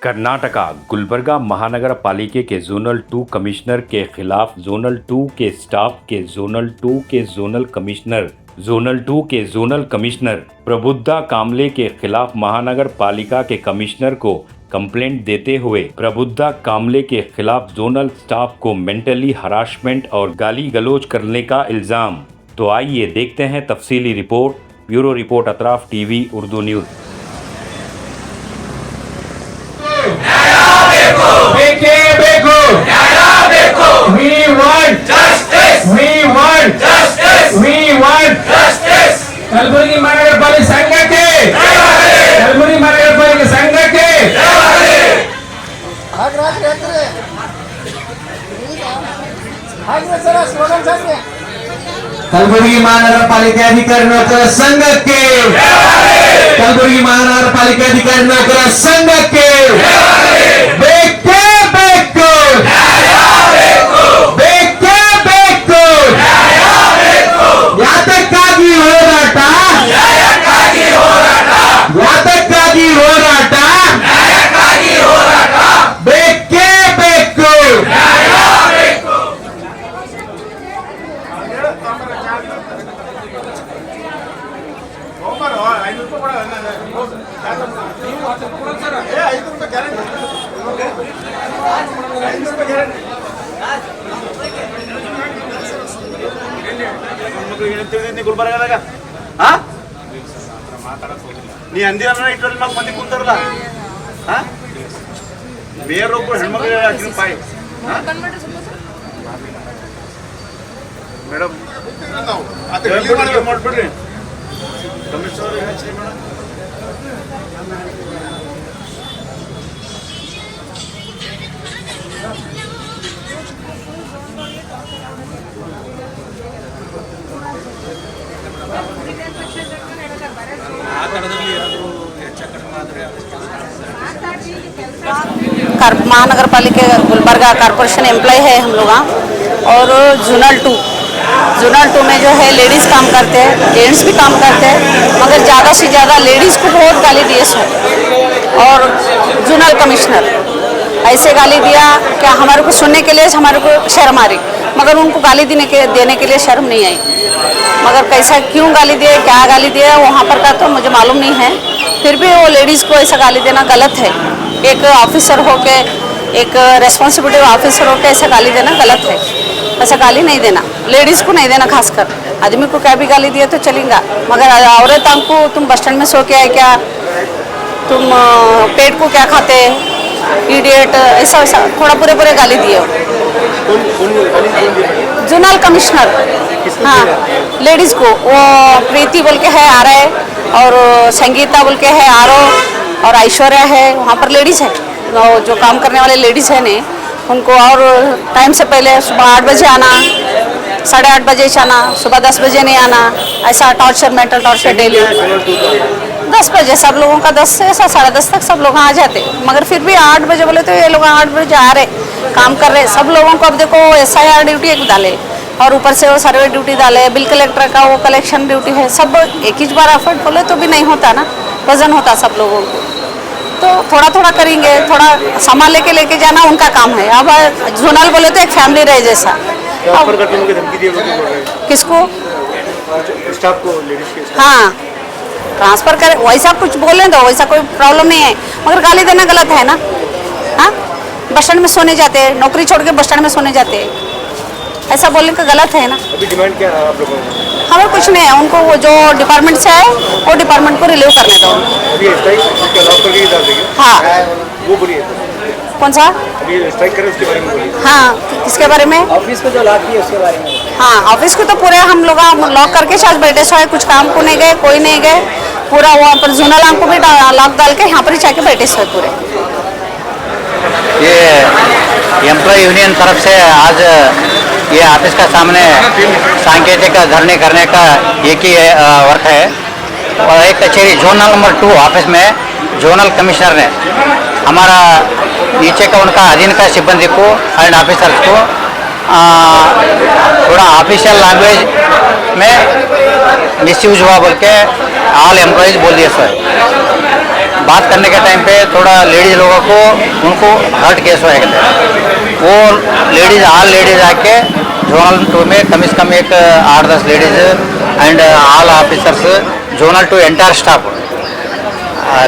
कर्नाटका गुलबर्गा महानगर पालिके के zonal 2 commissioner के खिलाफ जोनल 2 के स्टाफ के जोनल 2 के जोनल कमिश्नर जोनल 2 के जोनल कमिश्नर प्रबुद्धा कामले के खिलाफ महानगर पालिका के कमिश्नर को कंप्लेंट देते हुए प्रबुद्धा कामले के खिलाफ जोनल स्टाफ को मेंटली हरासमेंट और गाली गलौज करने का इल्जाम। तो आइए देखते हैं तफसीली report. Bureau report Atraf TV Urdu news. We want justice. We want justice. We want justice. Kalaburagi महानगर पालिका संघ के कलबुर्गी महानगर पालिका संघ के कलबुर्गी महानगर पालिका अधिकारी नौकर संघ के कलबुर्गी महानगर पालिका अधिकारी नौकर संघ के बेके बेको ಯಾತಕ್ಕಾಗಿ ಹೋರಾಟ ಬೇಕೇ ಬೇಕು ಗುಲ್ಬರ್ಗದಾಗ ನೀ ಅಂದಿರ ಇಟ್ಟಲ್ಲಿ ಮಗ ಮಂದಿ ಕುಂತಾರಲ್ಲ ಬೇರೊಬ್ಬರು ಹೆಣ್ಮಕ್ಳು ಹಾಕಿನ ಪಾಯಿ ಮೇಡಮ್ ಮಾಡ್ಬಿಡ್ರಿ ಕಮಿಷನರ್ महानगर पालिका गुलबर्गा कॉरपोरेशन एम्प्लॉय है हम लोग और जोनल 2 में जो है लेडीज़ काम करते हैं, जेंट्स भी काम करते हैं, मगर ज़्यादा से ज़्यादा लेडीज़ को बहुत गाली दिए सो। और जोनल कमिश्नर ऐसे गाली दिया क्या हमारे को सुनने के लिए हमारे को शर्म आ रही, मगर उनको गाली देने के लिए शर्म नहीं आई। मगर कैसा क्यों गाली दिए, क्या गाली दिया वहाँ पर का तो मुझे मालूम नहीं है। फिर भी वो लेडीज़ को ऐसा गाली देना गलत है। एक ऑफिसर होके, एक रेस्पॉन्सिबिलिटी ऑफिसर होके ऐसा गाली देना गलत है। ऐसा गाली नहीं देना, लेडीज़ को नहीं देना, खासकर आदमी को क्या भी गाली दिया तो चलेगा, मगर औरतों को तुम बस स्टैंड में सो के आए क्या, तुम पेट को क्या खाते, इडियट, ऐसा वैसा थोड़ा पूरे गाली दिए। जोनल कमिश्नर हाँ लेडीज़ को वो प्रीति बोल के है आ रहा है, और संगीता बोल के है आरो, और ऐश्वर्या है, वहाँ पर लेडीज़ है जो काम करने वाले लेडीज़ है ने उनको, और टाइम से पहले सुबह 8 बजे आना, 8:30 बजे आना, सुबह 10 बजे नहीं आना, ऐसा टॉर्चर, मेंटल टॉर्चर डेली। 10 बजे सब लोगों का 10 से ऐसा 10:30 तक सब लोग आ जाते, मगर फिर भी 8 बजे बोले तो ये लोग 8 बजे आ रहे काम कर रहे। सब लोगों को अब देखो SIR ड्यूटी एक डाले और ऊपर से वो सर्वे ड्यूटी डाले, बिल कलेक्टर का वो कलेक्शन ड्यूटी है, सब एक ही बार एफर्ट बोले तो भी नहीं होता ना, वजन होता सब लोगों को। तो थोड़ा थोड़ा करेंगे, थोड़ा सामान लेके जाना उनका काम है। अब जोनल बोले तो एक फैमिली रहे जैसा। किसको? स्टाफ को, लेडीज के हाँ ट्रांसफ़र करे, वैसा कुछ बोले तो वैसा कोई प्रॉब्लम नहीं है, मगर गाली देना गलत है ना। हाँ बस स्टैंड में सोने जाते हैं, नौकरी छोड़ के बस स्टैंड में सोने जाते हैं, ऐसा बोलने का गलत है ना। अभी डिमांड क्या है आप लोगों को? हमें कुछ नहीं है, उनको वो जो डिपार्टमेंट से है वो डिपार्टमेंट को रिलीव करने दो। अभी स्ट्राइक उसके लॉक करके डाल देंगे। हाँ वो बोलिए कौन सा? अभी स्ट्राइक करें उसके बारे में बोलिए। हाँ किसके बारे में? ऑफिस को जो लॉक किया उसके बारे में। हाँ ऑफिस को तो पूरे हम लोग लॉक करके शायद बैठे सो है, कुछ काम को नहीं गए, कोई नहीं गए, पूरा वहाँ पर जोनल को भी लॉक डाल के यहाँ पर ही जाके बैठे सो है पूरे। ये एम्प्लॉय यूनियन तरफ से आज ये ऑफिस का सामने सांकेतिक धरने करने का एक ही वर्क है, और एक कचेरी जोनल नंबर 2 ऑफिस में जोनल कमिश्नर ने हमारा नीचे का उनका अधीन का सिब्बंदी को एंड ऑफिसर्स को थोड़ा ऑफिशियल लैंग्वेज में मिसयूज हुआ बोल के ऑल एम्प्लॉयज़ बोल दिए सर। बात करने के टाइम पे थोड़ा लेडीज लोगों को उनको हर्ट केस हो गए वो लेडीज ऑल लेडीज आके जोनल 2 में कम से कम एक 8-10 ladies and all officers zonal 2 entire staff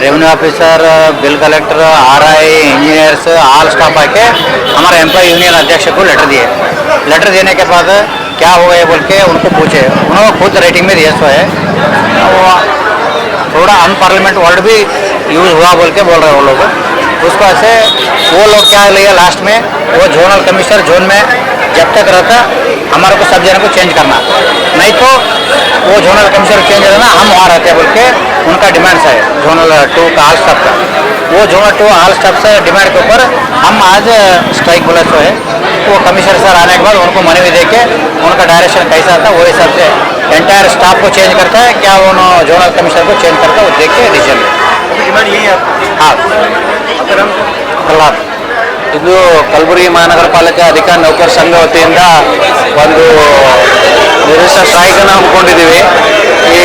revenue officer bill collector RI engineers all staff आके हमारे एम्प्लॉय यूनियन अध्यक्ष को लेटर दिए। लेटर देने के बाद क्या हो गए बोल के उनको पूछे, उन्होंने खुद रेटिंग में दिया सो है वो थोड़ा अनपार्लियामेंट वर्ड भी यूज़ हुआ बोल के बोल रहे हैं वो लोग। उसको ऐसे वो लोग क्या लिया लास्ट में वो जोनल कमिश्नर जोन में जब तक रहता हमारे को सब जन को चेंज करना, नहीं तो वो जोनल कमिश्नर चेंज रहना हम वहाँ रहते हैं बोल के उनका डिमांड्स है जोनल 2 का ऑल स्टाफ का। वो जोनल 2 ऑल स्टाफ से डिमांड के ऊपर हम आज स्ट्राइक बोला सो है। वो कमिश्नर सर आने के बाद उनको मनी भी दे के उनका डायरेक्शन कैसा था वो हिसाब से एंटायर स्टाफ को चेंज करता है क्या वो जोनल कमिश्नर को चेंज करता है वो देख के डिसीजन डिमांड यही है हाँ ಪ್ರಹ್ಲಾದ್ ಇದು ಕಲಬುರಗಿ ಮಹಾನಗರ ಪಾಲಿಕೆ ಅಧಿಕಾರಿ ನೌಕರ ಸಂಘ ವತಿಯಿಂದ ಒಂದು ನಿರ್ದಿಷ್ಟ ಸ್ಟ್ರೈಕನ್ನು ಹಮ್ಮಿಕೊಂಡಿದ್ದೀವಿ। ಈ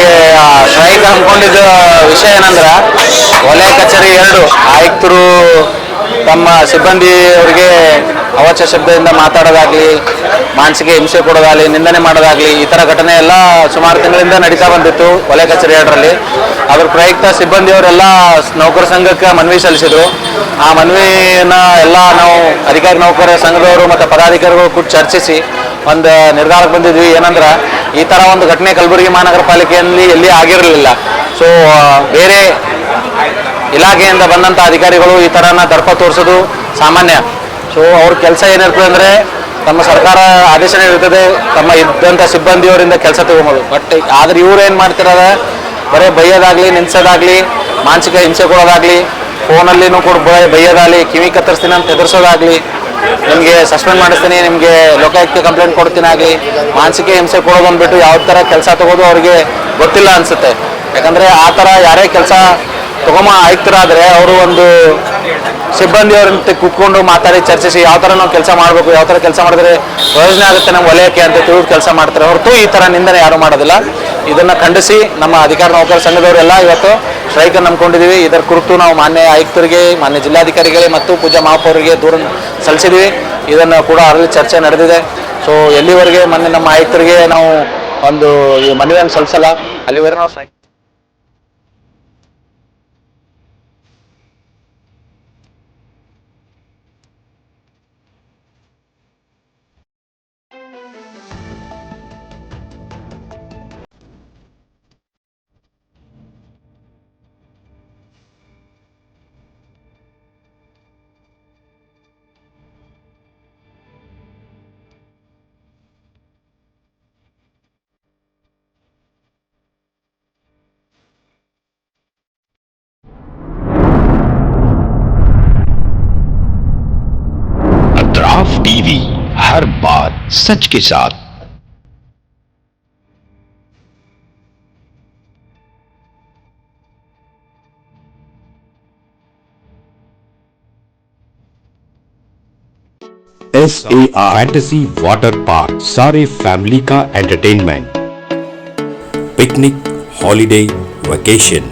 ಸ್ಟ್ರೈಕ್ ಹಮ್ಮಿಕೊಂಡಿದ್ದ ವಿಷಯ ಏನಂದ್ರೆ ವಲಯ ಕಚೇರಿ 2 ಆಯುಕ್ತರು ತಮ್ಮ ಸಿಬ್ಬಂದಿಯವರಿಗೆ ಅವಾಚ್ಯ ಶಬ್ದದಿಂದ ಮಾತಾಡೋದಾಗಲಿ ಮಾನಸಿಕ ಹಿಂಸೆ ಕೊಡೋದಾಗಲಿ ನಿಂದನೆ ಮಾಡೋದಾಗಲಿ ಈ ಥರ ಘಟನೆ ಎಲ್ಲ ಸುಮಾರು ತಿಂಗಳಿಂದ ನಡೀತಾ ಬಂದಿತ್ತು ವಲಯ ಕಚೇರಿ 2ರಲ್ಲಿ। ಅದ್ರ ಪ್ರಯುಕ್ತ ಸಿಬ್ಬಂದಿಯವರೆಲ್ಲ ನೌಕರ ಸಂಘಕ್ಕೆ ಮನವಿ ಸಲ್ಲಿಸಿದರು। ಆ ಮನವಿನ ಎಲ್ಲ ನಾವು ಅಧಿಕಾರಿ ನೌಕರ ಸಂಘದವರು ಮತ್ತು ಪದಾಧಿಕಾರಿಗಳು ಕೂಡ ಚರ್ಚಿಸಿ ಒಂದು ನಿರ್ಧಾರಕ್ಕೆ ಬಂದಿದ್ವಿ ಏನಂದ್ರೆ ಈ ಥರ ಒಂದು ಘಟನೆ ಕಲಬುರಗಿ ಮಹಾನಗರ ಪಾಲಿಕೆಯಲ್ಲಿ ಎಲ್ಲಿ ಆಗಿರಲಿಲ್ಲ। ಸೊ ಬೇರೆ ಇಲಾಖೆಯಿಂದ ಬಂದಂಥ ಅಧಿಕಾರಿಗಳು ಈ ಥರನ ದರ್ಪ ತೋರಿಸೋದು ಸಾಮಾನ್ಯ। ಸೊ ಅವ್ರ ಕೆಲಸ ಏನಿರ್ತದೆ ಅಂದರೆ ತಮ್ಮ ಸರ್ಕಾರ ಆದೇಶ ಇರ್ತದೆ ತಮ್ಮ ಇದ್ದಂಥ ಸಿಬ್ಬಂದಿಯವರಿಂದ ಕೆಲಸ ತಗೊಂಬೋದು, ಬಟ್ ಆದ್ರೆ ಇವ್ರು ಏನು ಮಾಡ್ತಿರೋದ ಬರೀ ಬೈಯೋದಾಗಲಿ ನಿಲ್ಸೋದಾಗಲಿ ಮಾನಸಿಕ ಹಿಂಸೆ ಕೊಡೋದಾಗಲಿ ಫೋನಲ್ಲಿನೂ ಕೂಡ ಬೈಯೋದಾಗಲಿ ಕಿವಿ ಕತ್ತರಿಸ್ತೀನಿ ಅಂತ ಹೆದರ್ಸೋದಾಗಲಿ ನಿಮಗೆ ಸಸ್ಪೆಂಡ್ ಮಾಡಿಸ್ತೀನಿ ನಿಮಗೆ ಲೋಕಾಯುಕ್ತ ಕಂಪ್ಲೇಂಟ್ ಕೊಡ್ತೀನಿ ಆಗಲಿ ಮಾನಸಿಕ ಹಿಂಸೆ ಕೊಡೋದು ಅಂದ್ಬಿಟ್ಟು ಯಾವ ಥರ ಕೆಲಸ ತಗೋದು ಅವ್ರಿಗೆ ಗೊತ್ತಿಲ್ಲ ಅನಿಸುತ್ತೆ। ಯಾಕಂದರೆ ಆ ಥರ ಯಾರೇ ಕೆಲಸ ತಗೊಂಬ ಆಯುಕ್ತರಾದರೆ ಅವರು ಒಂದು ಸಿಬ್ಬಂದಿಯವರಂತೆ ಕೂತ್ಕೊಂಡು ಮಾತಾಡಿ ಚರ್ಚಿಸಿ ಯಾವ ಥರ ನಾವು ಕೆಲಸ ಮಾಡಬೇಕು ಯಾವ ಥರ ಕೆಲಸ ಮಾಡಿದ್ರೆ ಪ್ರಯೋಜನ ಆಗುತ್ತೆ ನಮ್ಮ ವಲಯಕ್ಕೆ ಅಂತ ತಿಳಿದು ಕೆಲಸ ಮಾಡ್ತಾರೆ ಹೊರತು ಈ ಥರ ನಿಂದನೆ ಯಾರೂ ಮಾಡೋದಿಲ್ಲ। ಇದನ್ನು ಖಂಡಿಸಿ ನಮ್ಮ ಅಧಿಕಾರಿ ನೌಕರ ಸಂಘದವರೆಲ್ಲ ಇವತ್ತು ಸ್ಟ್ರೈಕನ್ನು ನಂಬ್ಕೊಂಡಿದ್ದೀವಿ। ಇದರ ಕುರಿತು ನಾವು ಮಾನ್ಯ ಆಯುಕ್ತರಿಗೆ ಮಾನ್ಯ ಜಿಲ್ಲಾಧಿಕಾರಿಗಳಿಗೆ ಮತ್ತು ಪೂಜಾ ಮಹಾಪೌರಿಗೆ ದೂರ ಸಲ್ಲಿಸಿದ್ವಿ, ಇದನ್ನು ಕೂಡ ಅದರಲ್ಲಿ ಚರ್ಚೆ ನಡೆದಿದೆ। ಸೊ ಎಲ್ಲಿವರೆಗೆ ಮೊನ್ನೆ ನಮ್ಮ ಆಯುಕ್ತರಿಗೆ ನಾವು ಒಂದು ಮನವಿಯನ್ನು ಸಲ್ಲಿಸಲ್ಲ ಅಲ್ಲಿವರೆಗೆ ನಾವು ಸ್ಟ್ರೈಕ್ अतराफ टीवी हर बात सच के साथ। SAR फैंटेसी वाटर पार्क सारे फैमिली का एंटरटेनमेंट, पिकनिक, हॉलिडे, वेकेशन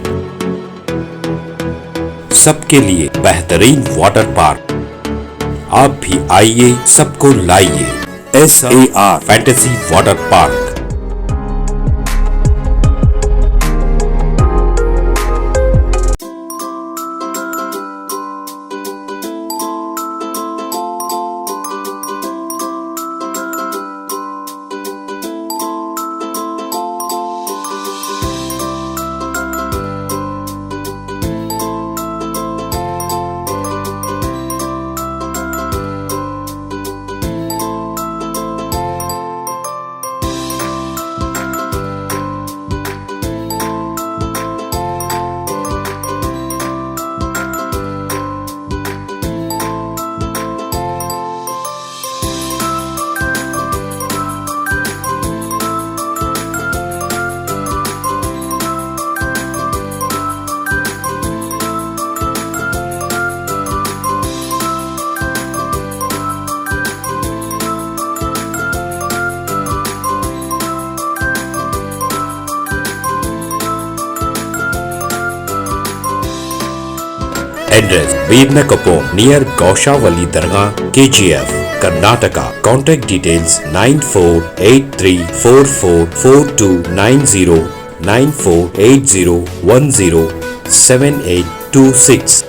सबके लिए बेहतरीन वाटर पार्क। आप भी आइए सबको लाइए SAR fantasy water park. Address Veernakapom near Gaushavali Dargah, KGF, Karnataka. Contact details 9483444290 9480107826.